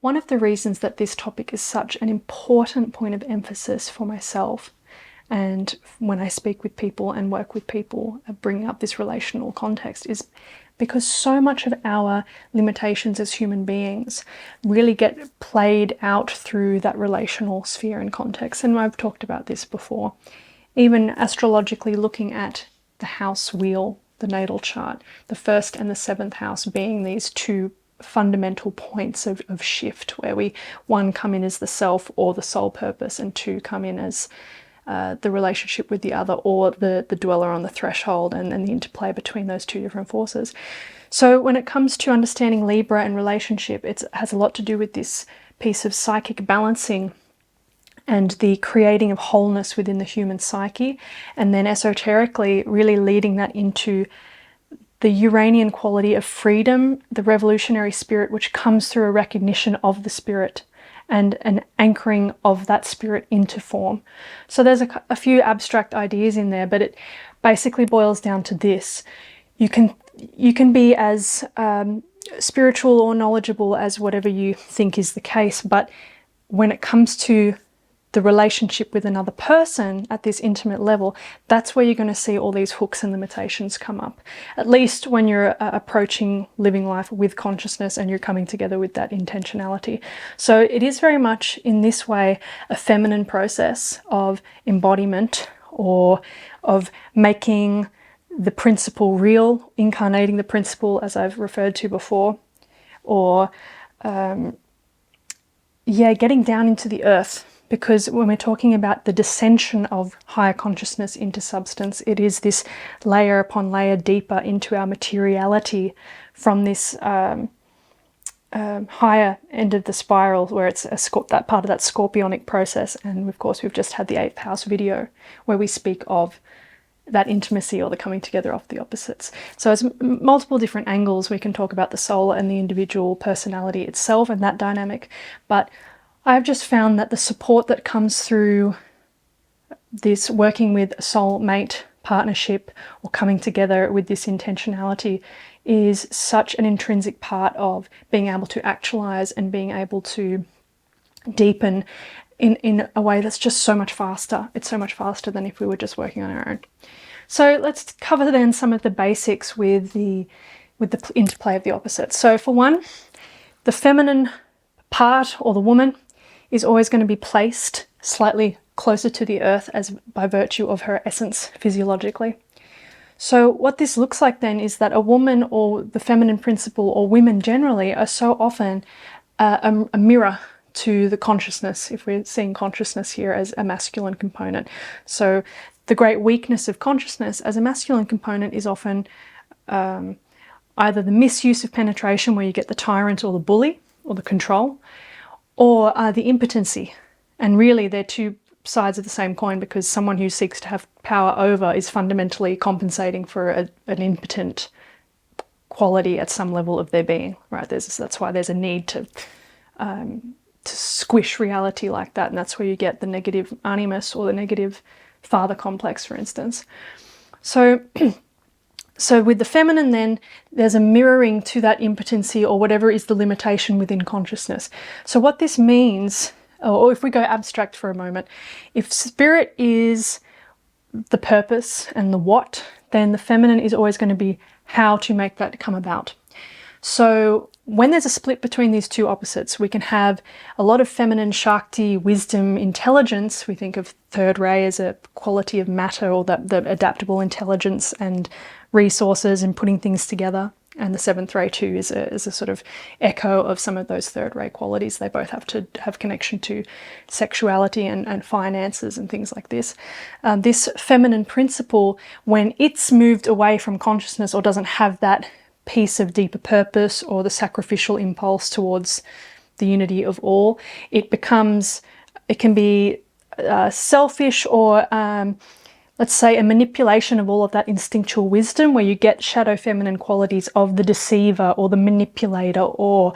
One of the reasons that this topic is such an important point of emphasis for myself, and when I speak with people and work with people, bringing up this relational context, is because so much of our limitations as human beings really get played out through that relational sphere and context. And I've talked about this before. Even astrologically looking at the house wheel, the natal chart, the 1st and the 7th house being these two fundamental points of shift, where one come in as the self or the soul purpose, and 2 come in as the relationship with the other, or the dweller on the threshold, and the interplay between those two different forces. So when it comes to understanding Libra and relationship, it has a lot to do with this piece of psychic balancing and the creating of wholeness within the human psyche, and then esoterically really leading that into the Uranian quality of freedom, the revolutionary spirit, which comes through a recognition of the spirit and an anchoring of that spirit into form. So there's a few abstract ideas in there, but it basically boils down to this. You can be as spiritual or knowledgeable as whatever you think is the case, but when it comes to the relationship with another person at this intimate level, that's where you're going to see all these hooks and limitations come up. At least when you're approaching living life with consciousness and you're coming together with that intentionality. So it is very much in this way a feminine process of embodiment, or of making the principle real, incarnating the principle, as I've referred to before, or getting down into the earth. Because when we're talking about the descension of higher consciousness into substance, it is this layer upon layer deeper into our materiality from this higher end of the spiral, where it's that part of that scorpionic process. And of course, we've just had the 8th house video where we speak of that intimacy, or the coming together of the opposites. So it's multiple different angles. We can talk about the soul and the individual personality itself and that dynamic. But I've just found that the support that comes through this working with a soulmate partnership, or coming together with this intentionality, is such an intrinsic part of being able to actualize and being able to deepen in a way that's just so much faster. It's so much faster than if we were just working on our own. So let's cover then some of the basics with the interplay of the opposites. So for one, the feminine part, or the woman, is always going to be placed slightly closer to the earth, as by virtue of her essence physiologically. So what this looks like then is that a woman, or the feminine principle, or women generally, are so often a mirror to the consciousness, if we're seeing consciousness here as a masculine component. So the great weakness of consciousness as a masculine component is often either the misuse of penetration, where you get the tyrant or the bully or the control, or the impotency. And really they're two sides of the same coin, because someone who seeks to have power over is fundamentally compensating for an impotent quality at some level of their being, right? That's why there's a need to squish reality like that, and that's where you get the negative animus, or the negative father complex, for instance. So with the feminine then, there's a mirroring to that impotency, or whatever is the limitation within consciousness. So what this means, or if we go abstract for a moment, if spirit is the purpose and the what, then the feminine is always going to be how to make that come about. So when there's a split between these two opposites, we can have a lot of feminine Shakti, wisdom, intelligence. We think of third ray as a quality of matter, or the adaptable intelligence and resources and putting things together. And the 7th ray too is a sort of echo of some of those third ray qualities. They both have to have connection to sexuality and finances and things like this. This feminine principle, when it's moved away from consciousness, or doesn't have that piece of deeper purpose, or the sacrificial impulse towards the unity of all, it can be selfish, or let's say a manipulation of all of that instinctual wisdom, where you get shadow feminine qualities of the deceiver or the manipulator, or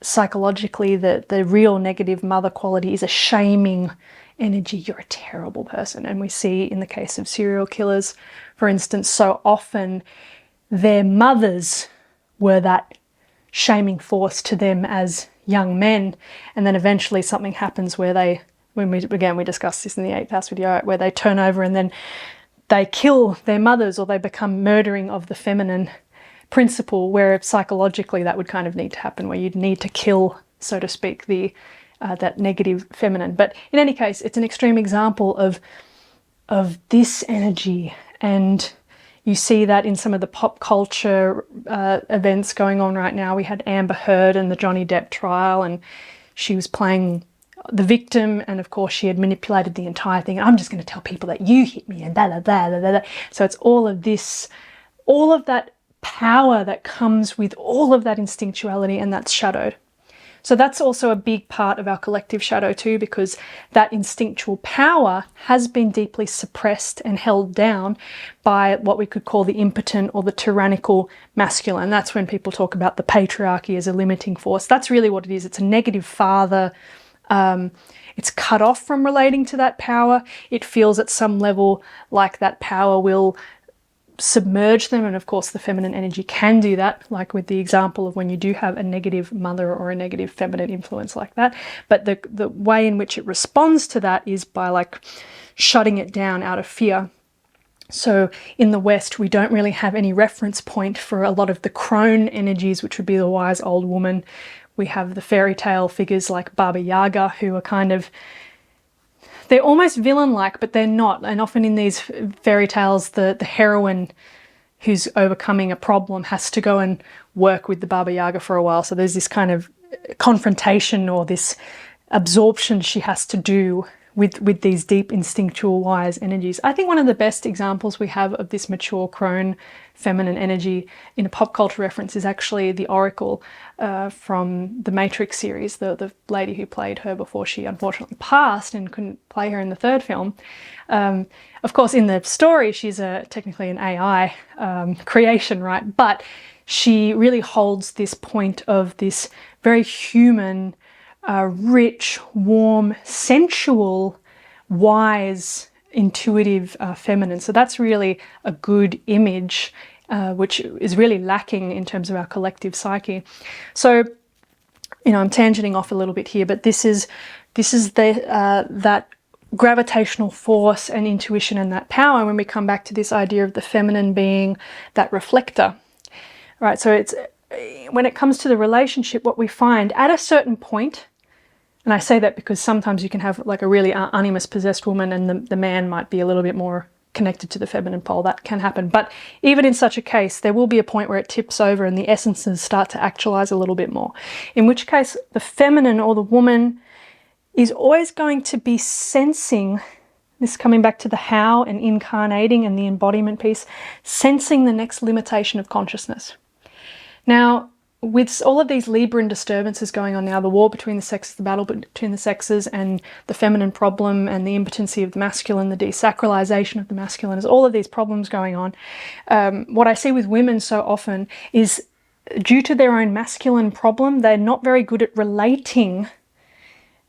psychologically the real negative mother quality is a shaming energy. You're a terrible person. And we see in the case of serial killers, for instance, so often their mothers were that shaming force to them as young men, and then eventually something happens where they, we discussed this in the 8th house video, where they turn over and then they kill their mothers, or they become murdering of the feminine principle, where psychologically that would kind of need to happen, where you'd need to kill, so to speak, the that negative feminine. But in any case, it's an extreme example of this energy, and you see that in some of the pop culture events going on right now. We had Amber Heard and the Johnny Depp trial, and she was playing the victim, and of course she had manipulated the entire thing. I'm just going to tell people that you hit me, and da da da da da. So it's all of this, all of that power that comes with all of that instinctuality, and that's shadowed. So that's also a big part of our collective shadow too, because that instinctual power has been deeply suppressed and held down by what we could call the impotent or the tyrannical masculine. That's when people talk about the patriarchy as a limiting force. That's really what it is. It's a negative father. It's cut off from relating to that power. It feels at some level like that power will submerge them, and of course the feminine energy can do that, like with the example of when you do have a negative mother or a negative feminine influence like that. But the way in which it responds to that is by like shutting it down out of fear. So in the West, we don't really have any reference point for a lot of the Krone energies, which would be the wise old woman. We have the fairy tale figures like Baba Yaga, who are kind of, they're almost villain-like, but they're not. And often in these fairy tales, the heroine who's overcoming a problem has to go and work with the Baba Yaga for a while. So there's this kind of confrontation or this absorption she has to do with these deep instinctual wise energies. I think one of the best examples we have of this mature crone feminine energy in a pop culture reference is actually the Oracle from the Matrix series, the lady who played her before she unfortunately passed and couldn't play her in the 3rd film. Of course, in the story, she's technically an AI creation, right? But she really holds this point of this very human, rich, warm, sensual, wise, intuitive feminine. So that's really a good image, which is really lacking in terms of our collective psyche. So, you know, I'm tangenting off a little bit here, but this is the that gravitational force and intuition and that power when we come back to this idea of the feminine being that reflector. Right, so it's when it comes to the relationship, what we find at a certain point, and I say that because sometimes you can have like a really Animus possessed woman and the man might be a little bit more connected to the feminine pole. That can happen. But even in such a case, there will be a point where it tips over and the essences start to actualize a little bit more. In which case, the feminine or the woman is always going to be sensing, this coming back to the how and incarnating and the embodiment piece, sensing the next limitation of consciousness. Now, with all of these Libran disturbances going on now, the war between the sexes, the battle between the sexes, and the feminine problem and the impotency of the masculine, the desacralization of the masculine, is all of these problems going on. What I see with women so often is, due to their own masculine problem, they're not very good at relating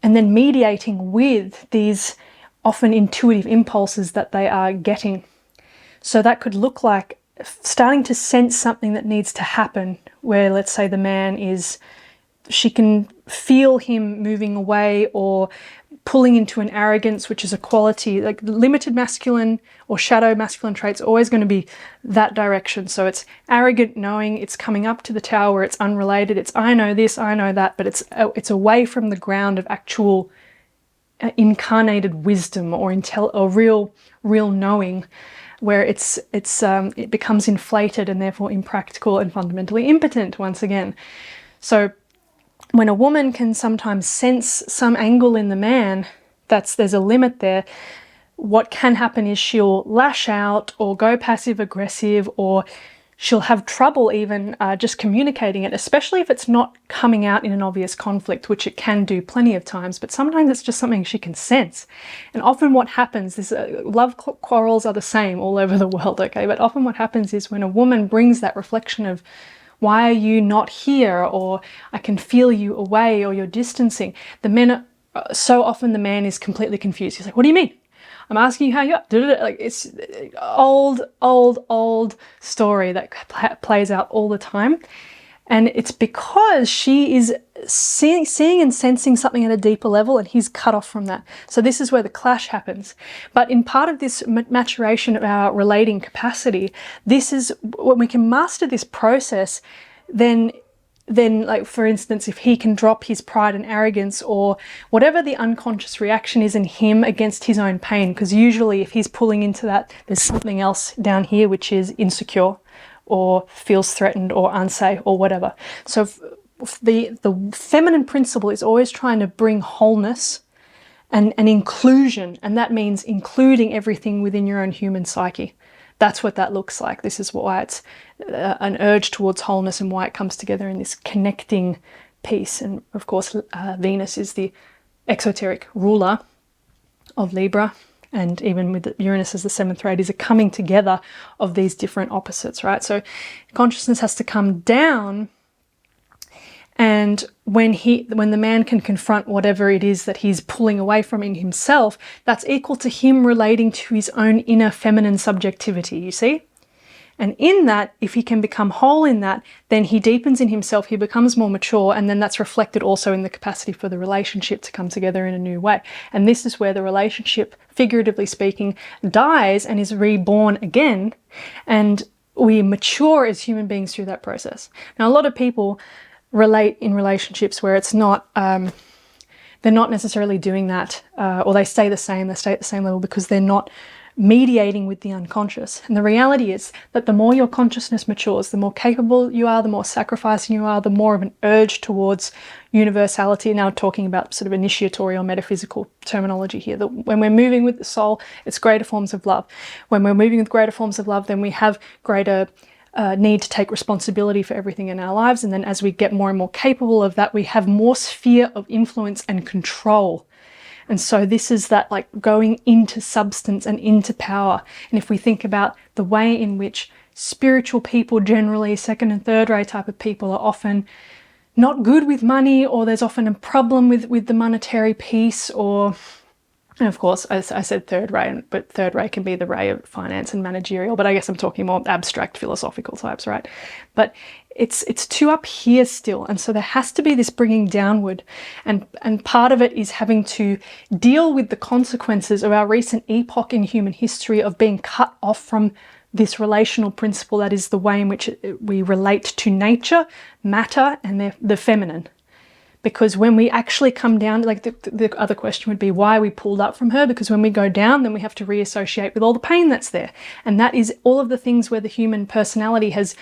and then mediating with these often intuitive impulses that they are getting. So that could look like starting to sense something that needs to happen, where let's say the man is, she can feel him moving away or pulling into an arrogance, which is a quality, like limited masculine or shadow masculine traits, always going to be that direction. So it's arrogant knowing, it's coming up to the tower where it's unrelated, it's I know this, I know that, but it's away from the ground of actual incarnated wisdom or real knowing, where it becomes inflated and therefore impractical and fundamentally impotent once again. So when a woman can sometimes sense some angle in the man, there's a limit there. What can happen is she'll lash out or go passive aggressive, or she'll have trouble even just communicating it, especially if it's not coming out in an obvious conflict, which it can do plenty of times, but sometimes it's just something she can sense. And often what happens is love quarrels are the same all over the world, okay? But often what happens is when a woman brings that reflection of, why are you not here? Or I can feel you away, or you're distancing. So often the man is completely confused. He's like, what do you mean? I'm asking you how you are. Like, it's old story that plays out all the time. And it's because she is seeing and sensing something at a deeper level, and he's cut off from that. So this is where the clash happens. But in part of this maturation of our relating capacity, this is when we can master this process, then like, for instance, if he can drop his pride and arrogance, or whatever the unconscious reaction is in him against his own pain, because usually if he's pulling into that, there's something else down here which is insecure or feels threatened or unsafe or whatever. So the feminine principle is always trying to bring wholeness and inclusion, and that means including everything within your own human psyche. That's what that looks like. This is why it's an urge towards wholeness, and why it comes together in this connecting piece. And of course, Venus is the exoteric ruler of Libra, and even with Uranus as the 7th rate, is a coming together of these different opposites, right? So consciousness has to come down, and when the man can confront whatever it is that he's pulling away from in himself, that's equal to him relating to his own inner feminine subjectivity, you see? And in that, if he can become whole in that, then he deepens in himself, he becomes more mature, and then that's reflected also in the capacity for the relationship to come together in a new way. And this is where the relationship, figuratively speaking, dies and is reborn again, and we mature as human beings through that process. Now, a lot of people relate in relationships where it's not, they're not necessarily doing that, or they stay at the same level because they're not mediating with the unconscious. And the reality is that the more your consciousness matures, the more capable you are, the more sacrificing you are, the more of an urge towards universality. Now talking about sort of initiatory or metaphysical terminology here, that when we're moving with the soul, it's greater forms of love. When we're moving with greater forms of love, then we have greater need to take responsibility for everything in our lives. And then as we get more and more capable of that, we have more sphere of influence and control. And so this is that, like, going into substance and into power. And if we think about the way in which spiritual people, generally 2nd and 3rd rate type of people, are often not good with money, or there's often a problem with the monetary piece, or, and of course, as I said 3rd ray, but 3rd ray can be the ray of finance and managerial, but I guess I'm talking more abstract philosophical types, right? But it's too up here still, and so there has to be this bringing downward, and part of it is having to deal with the consequences of our recent epoch in human history of being cut off from this relational principle that is the way in which we relate to nature, matter, and the feminine. Because when we actually come down, like the other question would be, why are we pulled up from her? Because when we go down, then we have to reassociate with all the pain that's there. And that is all of the things where the human personality has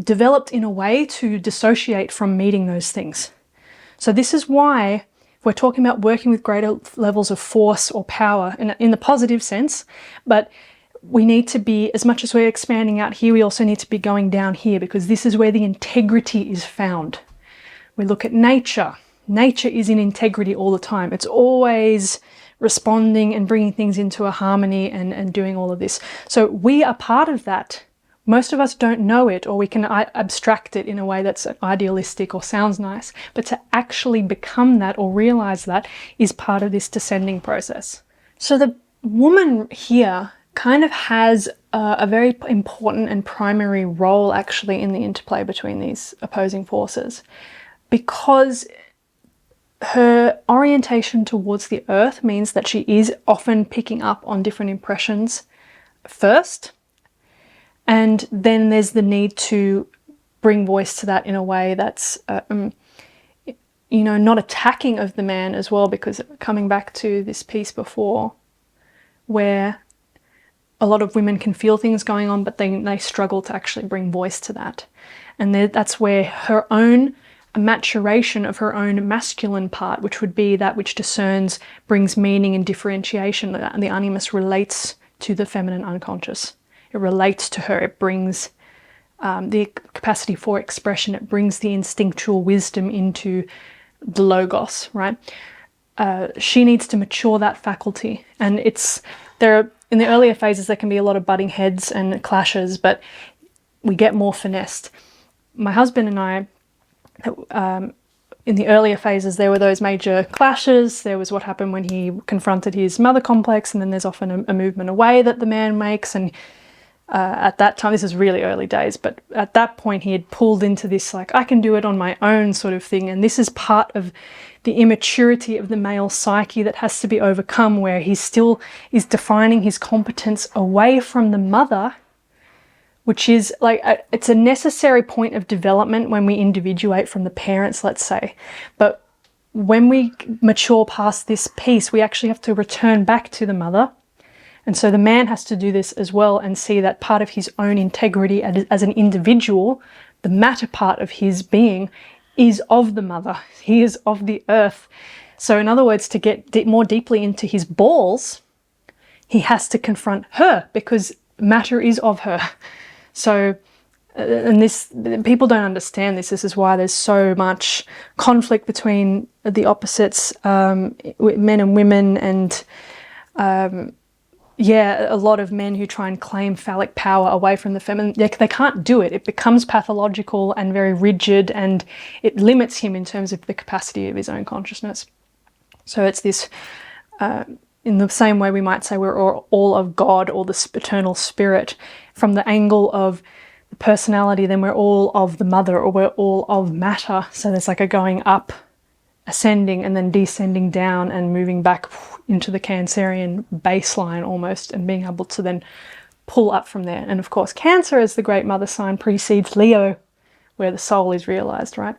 developed in a way to dissociate from meeting those things. So this is why we're talking about working with greater levels of force or power in the positive sense, but we need to be, as much as we're expanding out here, we also need to be going down here, because this is where the integrity is found. We look at nature. Nature is in integrity all the time. It's always responding and bringing things into a harmony and doing all of this. So we are part of that. Most of us don't know it, or we can abstract it in a way that's idealistic or sounds nice, but to actually become that or realize that is part of this descending process. So the woman here kind of has a very important and primary role actually in the interplay between these opposing forces, because her orientation towards the earth means that she is often picking up on different impressions first. And then there's the need to bring voice to that in a way that's, not attacking of the man as well, because coming back to this piece before, where a lot of women can feel things going on, but they struggle to actually bring voice to that. And that's where her own maturation of her own masculine part, which would be that which discerns, brings meaning and differentiation, and the animus relates to the feminine unconscious. It relates to her. It brings the capacity for expression. It brings the instinctual wisdom into the logos, right? She needs to mature that faculty. And in the earlier phases, there can be a lot of butting heads and clashes, but we get more finessed. My husband and I, in the earlier phases, there were those major clashes. There was what happened when he confronted his mother complex, and then there's often a movement away that the man makes, and At that time, this is really early days, but at that point he had pulled into this like, I can do it on my own sort of thing. And this is part of the immaturity of the male psyche that has to be overcome, where he still is defining his competence away from the mother, which is like, it's a necessary point of development when we individuate from the parents, let's say. But when we mature past this piece, we actually have to return back to the mother. And so the man has to do this as well and see that part of his own integrity as an individual, the matter part of his being, is of the mother. He is of the earth. So in other words, to get more deeply into his balls, he has to confront her, because matter is of her. So, and this, people don't understand this. This is why there's so much conflict between the opposites, men and women, and a lot of men who try and claim phallic power away from the feminine. They can't do it. It becomes pathological and very rigid, and it limits him in terms of the capacity of his own consciousness. So it's this, in the same way we might say we're all of God or the eternal spirit, from the angle of the personality, then we're all of the mother, or we're all of matter. So there's like a going up, ascending, and then descending down and moving back into the Cancerian baseline almost, and being able to then pull up from there. And of course, Cancer as the great mother sign precedes Leo, where the soul is realized, right?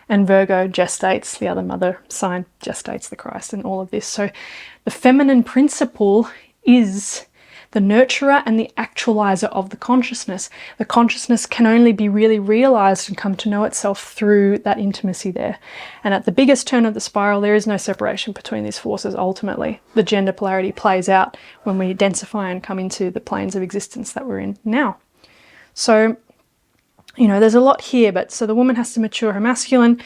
And Virgo gestates, the other mother sign gestates the Christ and all of this. So the feminine principle is the nurturer and the actualizer of the consciousness. The consciousness can only be really realized and come to know itself through that intimacy there. And at the biggest turn of the spiral, there is no separation between these forces ultimately. The gender polarity plays out when we densify and come into the planes of existence that we're in now. So, you know, there's a lot here, but so the woman has to mature her masculine,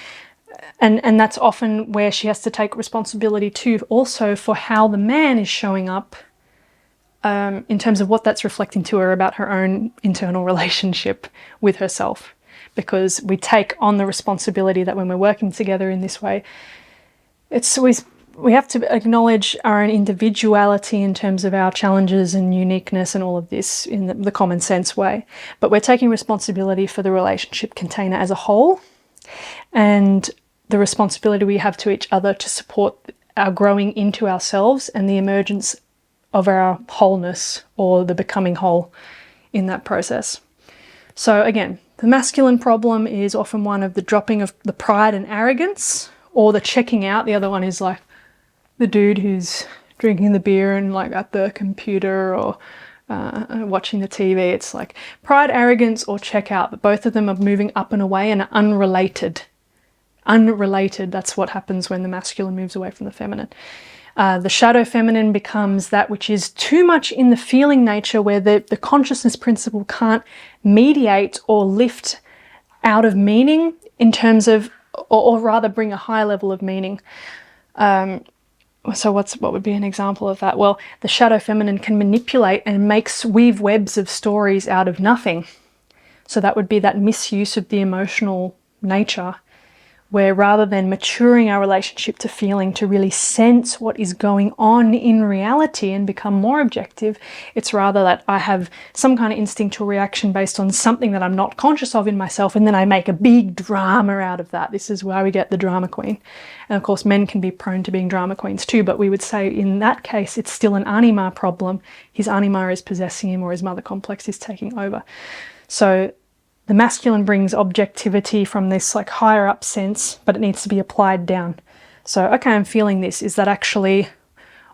and that's often where she has to take responsibility too, also for how the man is showing up, in terms of what that's reflecting to her about her own internal relationship with herself. Because we take on the responsibility that when we're working together in this way, it's always, we have to acknowledge our own individuality in terms of our challenges and uniqueness and all of this in the common sense way. But we're taking responsibility for the relationship container as a whole, and the responsibility we have to each other to support our growing into ourselves and the emergence of our wholeness, or the becoming whole in that process. So again, the masculine problem is often one of the dropping of the pride and arrogance, or the checking out. The other one is like the dude who's drinking the beer and like at the computer or watching the TV. It's like pride, arrogance, or check out. But both of them are moving up and away and are unrelated. Unrelated, that's what happens when the masculine moves away from the feminine. The shadow feminine becomes that which is too much in the feeling nature, where the consciousness principle can't mediate or lift out of meaning in terms of, or rather bring a high level of meaning. So what would be an example of that? Well, the shadow feminine can manipulate and weave webs of stories out of nothing. So that would be that misuse of the emotional nature, where rather than maturing our relationship to feeling, to really sense what is going on in reality and become more objective, it's rather that I have some kind of instinctual reaction based on something that I'm not conscious of in myself, and then I make a big drama out of that. This is why we get the drama queen. And of course, men can be prone to being drama queens too, but we would say in that case, it's still an anima problem. His anima is possessing him, or his mother complex is taking over. So the masculine brings objectivity from this like higher up sense, but it needs to be applied down. So, okay, I'm feeling this. Is that actually,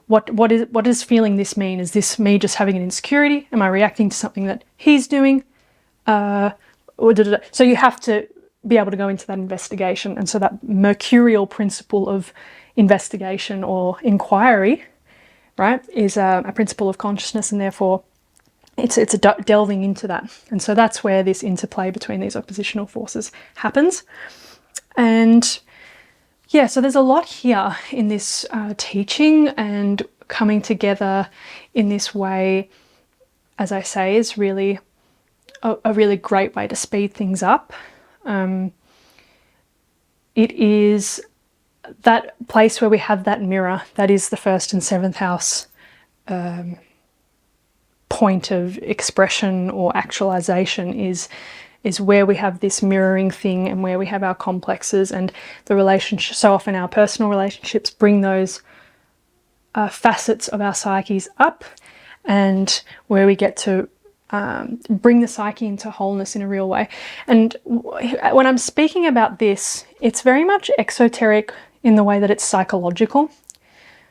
what does feeling this mean? Is this me just having an insecurity? Am I reacting to something that he's doing? So you have to be able to go into that investigation. And so that mercurial principle of investigation or inquiry, right, is a principle of consciousness, and therefore it's a delving into that. And so that's where this interplay between these oppositional forces happens. And yeah, so there's a lot here in this teaching, and coming together in this way, as I say, is really a really great way to speed things up. It is that place where we have that mirror that is the 1st and 7th house point of expression or actualization is where we have this mirroring thing and where we have our complexes, and the relationship. So often our personal relationships bring those facets of our psyches up, and where we get to bring the psyche into wholeness in a real way. And when I'm speaking about this, it's very much exoteric in the way that it's psychological.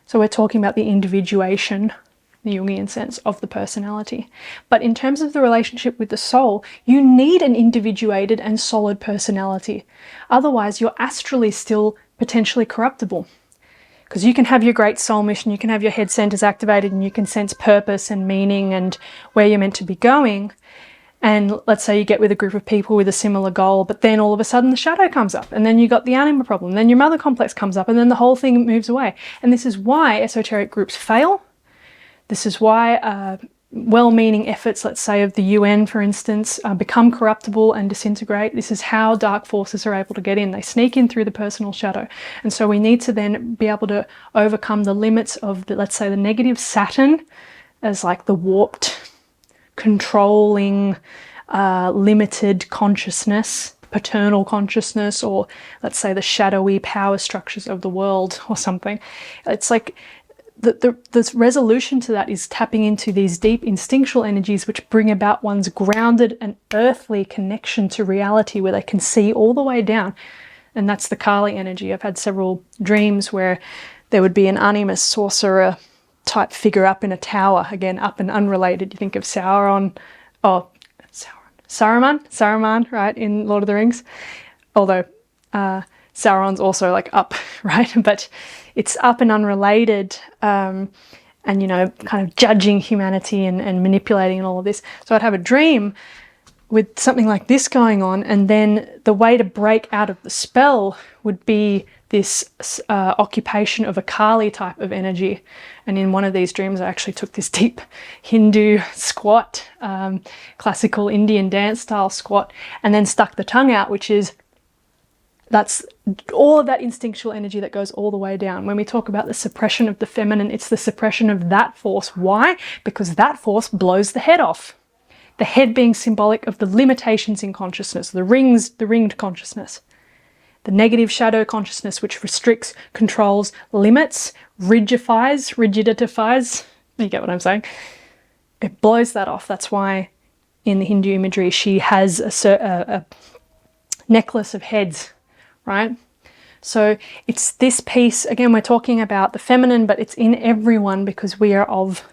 So we're talking about the individuation, the Jungian sense of the personality. But in terms of the relationship with the soul, you need an individuated and solid personality. Otherwise, you're astrally still potentially corruptible. Because you can have your great soul mission, you can have your head centers activated, and you can sense purpose and meaning and where you're meant to be going. And let's say you get with a group of people with a similar goal, but then all of a sudden the shadow comes up, and then you got the anima problem, then your mother complex comes up, and then the whole thing moves away. And this is why esoteric groups fail. This is why well-meaning efforts, let's say of the UN, for instance, become corruptible and disintegrate. This is how dark forces are able to get in. They sneak in through the personal shadow. And so we need to then be able to overcome the limits of, let's say, the negative Saturn as like the warped, controlling, limited consciousness, paternal consciousness, or let's say the shadowy power structures of the world or something. It's like the resolution to that is tapping into these deep instinctual energies which bring about one's grounded and earthly connection to reality, where they can see all the way down. And that's the Kali energy. I've had several dreams where there would be an Animus sorcerer type figure up in a tower, again up and unrelated. You think of Saruman, right, in Lord of the Rings, although Sauron's also like up, right? But it's up and unrelated, and, you know, kind of judging humanity and manipulating and all of this. So I'd have a dream with something like this going on, and then the way to break out of the spell would be this occupation of a Kali type of energy. And in one of these dreams, I actually took this deep Hindu squat, classical Indian dance style squat, and then stuck the tongue out, which is, that's all of that instinctual energy that goes all the way down. When we talk about the suppression of the feminine, it's the suppression of that force. Why? Because that force blows the head off. The head being symbolic of the limitations in consciousness, the ringed consciousness. The negative shadow consciousness, which restricts, controls, limits, rigidifies. You get what I'm saying? It blows that off. That's why in the Hindu imagery, she has a necklace of heads, right? So it's this piece, again, we're talking about the feminine, but it's in everyone, because we are of,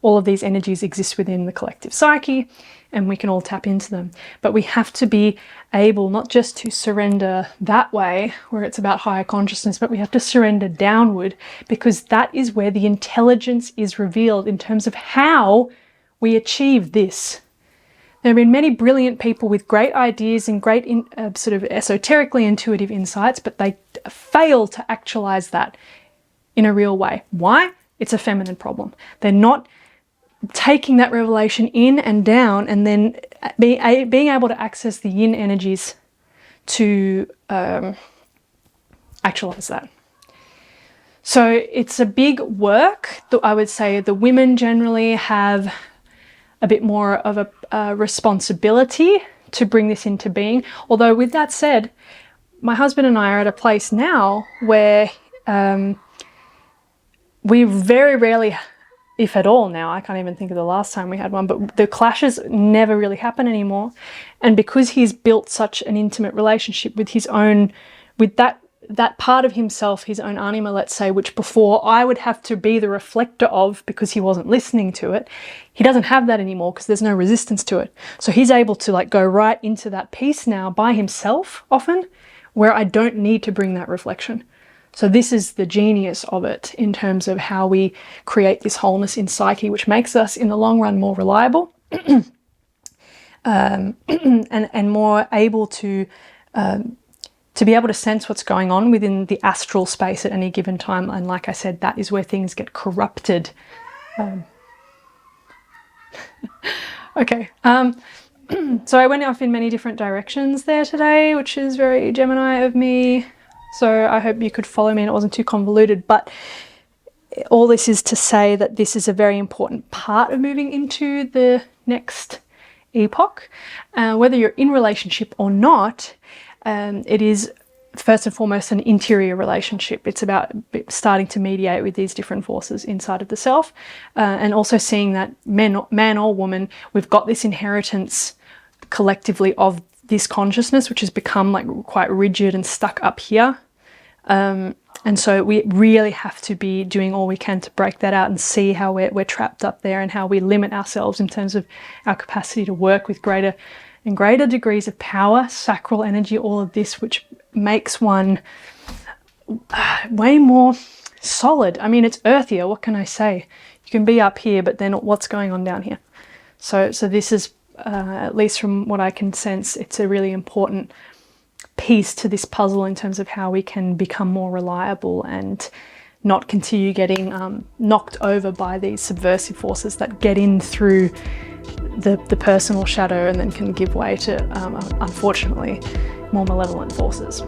all of these energies exist within the collective psyche, and we can all tap into them. But we have to be able not just to surrender that way, where it's about higher consciousness, but we have to surrender downward, because that is where the intelligence is revealed in terms of how we achieve this. There have been many brilliant people with great ideas and great sort of esoterically intuitive insights, but they fail to actualize that in a real way. Why? It's a feminine problem. They're not taking that revelation in and down, and then being able to access the yin energies to actualize that. So it's a big work. I would say the women generally have a bit more of a responsibility to bring this into being. Although with that said, my husband and I are at a place now where we very rarely, if at all now, I can't even think of the last time we had one, but the clashes never really happen anymore. And because he's built such an intimate relationship with his own, with that part of himself, his own anima, let's say, which before I would have to be the reflector of because he wasn't listening to it, he doesn't have that anymore because there's no resistance to it. So he's able to like go right into that piece now by himself often, where I don't need to bring that reflection. So this is the genius of it in terms of how we create this wholeness in psyche, which makes us in the long run more reliable and more able to be able to sense what's going on within the astral space at any given time. And like I said, that is where things get corrupted. Okay. So I went off in many different directions there today, which is very Gemini of me. So I hope you could follow me and it wasn't too convoluted. But all this is to say that this is a very important part of moving into the next epoch. Whether you're in relationship or not, it is first and foremost an interior relationship. It's about starting to mediate with these different forces inside of the self, and also seeing that man or woman, we've got this inheritance collectively of this consciousness, which has become like quite rigid and stuck up here. And so we really have to be doing all we can to break that out and see how we're trapped up there, and how we limit ourselves in terms of our capacity to work with greater and greater degrees of power, sacral energy, all of this, which makes one way more solid. I mean, it's earthier, what can I say? You can be up here, but then what's going on down here? So this is, at least from what I can sense, it's a really important piece to this puzzle in terms of how we can become more reliable and not continue getting knocked over by these subversive forces that get in through the personal shadow and then can give way to, unfortunately, more malevolent forces.